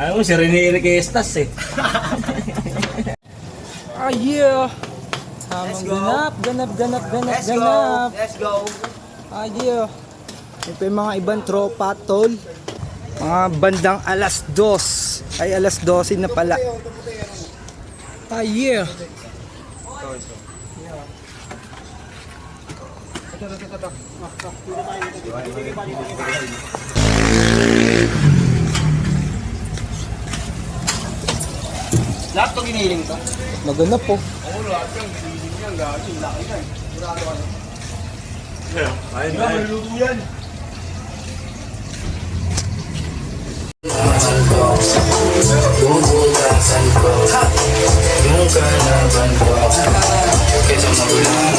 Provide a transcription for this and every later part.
Ayaw mo, si Rene Enriquez eh. Ah, yeah! Tamang ganap. Let's go. Ah, yeah! Ito yung mga ibang tropa, tol. Mga bandang alas 2. Ay, alas 12 na pala. Ah, yeah! Lahat to giniling to. Maganap po. Oo, lahat yung giniling yan. Gagi, laki yan. Murado ka na. Ayun, Maluluto yan. Bubutasan ko yung kalaban ko kaysa magulang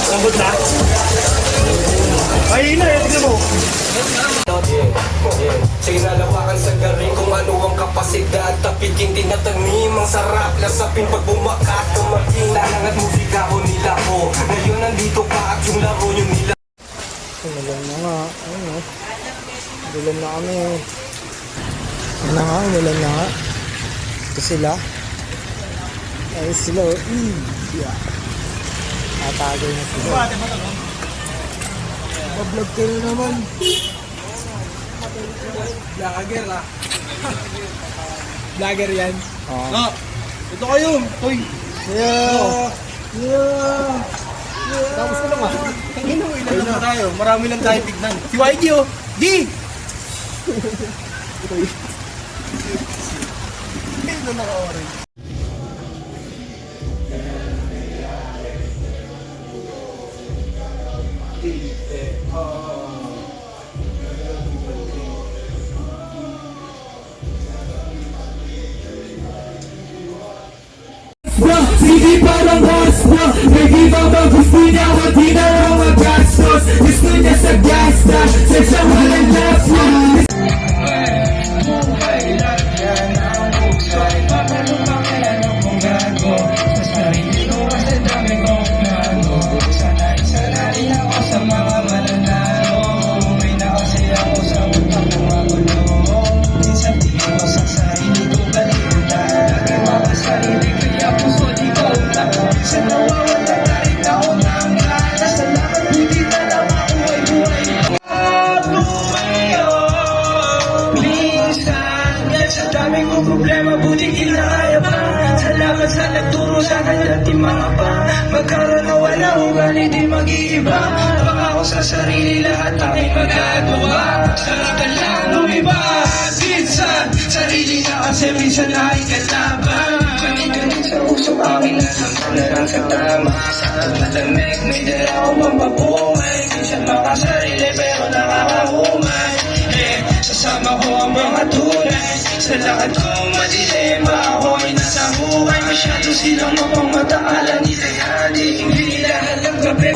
Sambot na. Ay, ina, tignan mo. Sinalawakan sa garing kung ano ang kapasidad. Tapikin tinatagnim ang sarap. Lasapin pag bumakat tumating. Lanang at musika ko nila ko. Ngayon nandito ka at yung laro nyo nila. Ulan na nga. Ayun o. Ulan na kami. Ano nga, ulan na nga. Ito sila. Ayun sila o. Yeah. Natagay na sila. Bablog kayo naman. Vlogger ah. Vlogger yan. Oo. No, ito kayo. Toy. Yeah. Yeah. Tapos ko lang ah. Ilan lang tayo. Marami lang tayo tignan. Si YG oh. G! Ito naka-orange. Hindi parang horse bro. Nag-iba ba gusto niya o di na lang magastos. Gusto niya sa gas na sa siyang walang love na. Buhay lang yan ang buksay. Paano pa kaya nung kung gago. Sa sarili ko kasi dami kong gago. Sanay ako sa mga mananalo. May na kasi ako sa utak ng magulo. Minsan di ko sa sarili ko balikan. Lagi mga sarili kaya puso di ko utak. Sa nawawala na rin ako ng gana. Salamat hindi na lang ako ay buhay. Minsan yan sa dami kong problema buti kinaya pa. Salamat sa nagturo sa akin dati mga pa. Magkaroon na wala ugali di mag-iiba. Baka ako sa sarili lahat aking magagawa. Salita lang lumibas. Minsan sarili na kasi minsan ay kalaban. Ganit sa usok aking nasampulan ang katama. Sa malamig may dala ko mampabungay. Minsan makasarili pero nakakahumay. Sasama ko ang mga tunay. Sa lakad kong madilim ako'y nasa buhay. Masyado silang mapangmataalan. Hindi lahat ng gabi.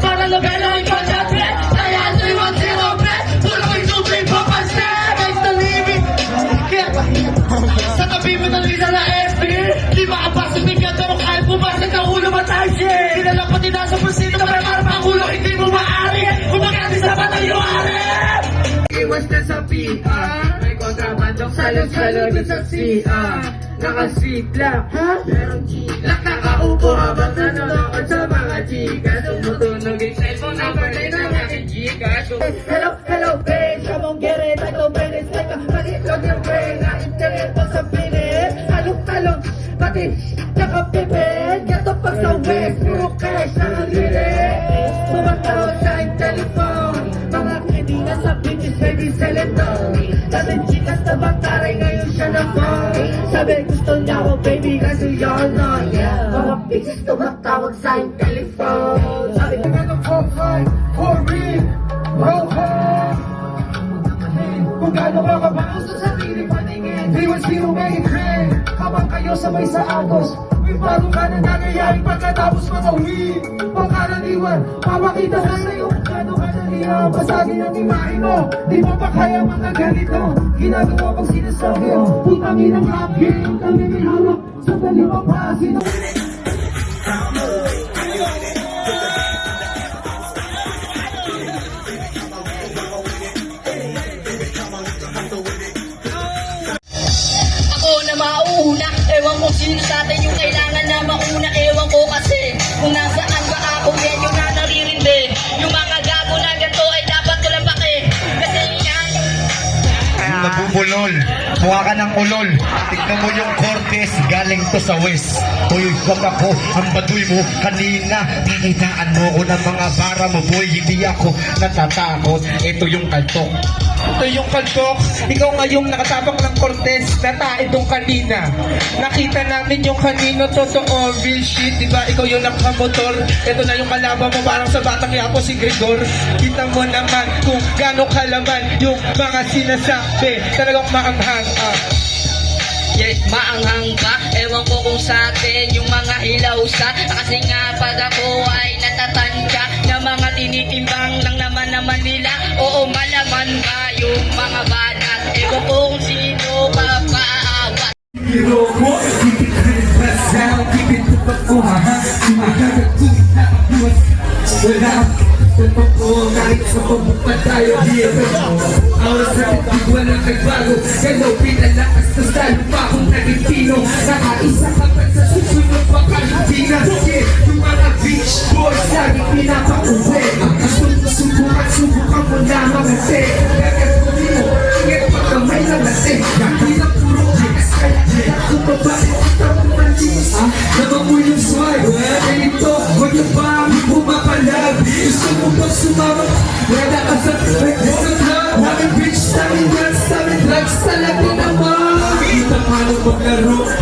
Para lo que no hay mo ng isa na FB. Di makapasipin ka pero kahit pumasok ang ulo matalsye. Kinala pati nasa pusito pero para makulo hindi mo maaari. Kumakati sa patayuari. Iwas na sa PR. May kontrabandong salo-salo na sa CR. Naka-sweet lang, ha? Merong G-Lock. Nakaupo habang nanonood sa mga chika. Tumutunog yung cellphone number na yun ang aking Gcash. Hello, hello, babe. Come on, get it. I don't mind it. Like a malitlog yung brain. Na-internet mo sa pilit. Talong-talong, pati nakapipit. Gato pag sa west, puro cash na ang lilit. Sumatawag sa aking telephone. Mga kaibigan sa bitches, baby, celebrate. Dati chikas na bataray, ngayon siya na phone. Sabi gusto niya ako, baby, kasi y'all know, yeah. Mga bitches tumatawag sa aking telephone. Sabi ko nga ng 4-5, 4-ring, roll home. Kung gaano ka kabaos sa sarili paningin, 3-1-0 may trend. Habang kayo sabay sa agos, may bago ka na nangyayari pagkatapos mag-uwi. Pagkaraniwan, papakita ka sa'yo kung gaano ka naliyaw. Basagin ang imahe mo, di mo pa kaya mga ganito. Ginagawa pag sinasabi mo, putangin ang happy. Yung kami may hawak, sa dalawang pasin. Ako na mauna, ewan ko sino sa atin yung kailangan na mauna. Ewan ko kasi kung nasaan ba ako, yan yung na naririndi. Yung mga gago na ganito ay dapat ko lang baki. Kasi yan Nabubulol, mukha ka ng ulol. Tignan mo yung Cortez, galing to sa west. Uy, wag ako, ang baduy mo kanina. Pakitaan mo ko ng mga bara mo, boy. Hindi ako natatakot. Ito yung kaltok. Ito yung kantok, ikaw ngayong nakatabak ng Cortez, nataidong kanina. Nakita namin yung kanino, totoo, real shit, diba? Ikaw yung nakamotor, ito na yung kalaban mo, parang sa Batang Yapo si Gregor. Kita mo naman kung gano'ng kalaman yung mga sinasabi, talagang maanghang. yes, maanghang ka. Ewan ko kung sa atin yung mga hilaw sa. Kasi nga pag ako ay natatanda na mga tinitimbang lang naman nila. Oo, malaman ba yung mga banat? Ewan ko kung sino papaawat. Hero ko, keep it clean, press down, keep it to the floor, ha? Sumahagat, tuwid na kabuwas. Wala sa totoo, kahit sa pagbuka tayo dito. Oras na tipid, walang nagbago. Hello, pinalakas na sa lupa kung naging tino. Nakaisa ka pa sa susunod, baka hindi na. Yung mga beach boys, laging pinapauwi. Subukan mo na mga te. Gagat mo dito, ingat pag kamay lang natin. Hindi na puro GS, kaya ako pa ba ito mo ng GS? Naman mo yung swag, ganito, huwag yung pami pumapalag. Gusto mo ba sumama? Wala ka sa club, daming bitch, daming drugs, talaga naman. Kita paano maglaro.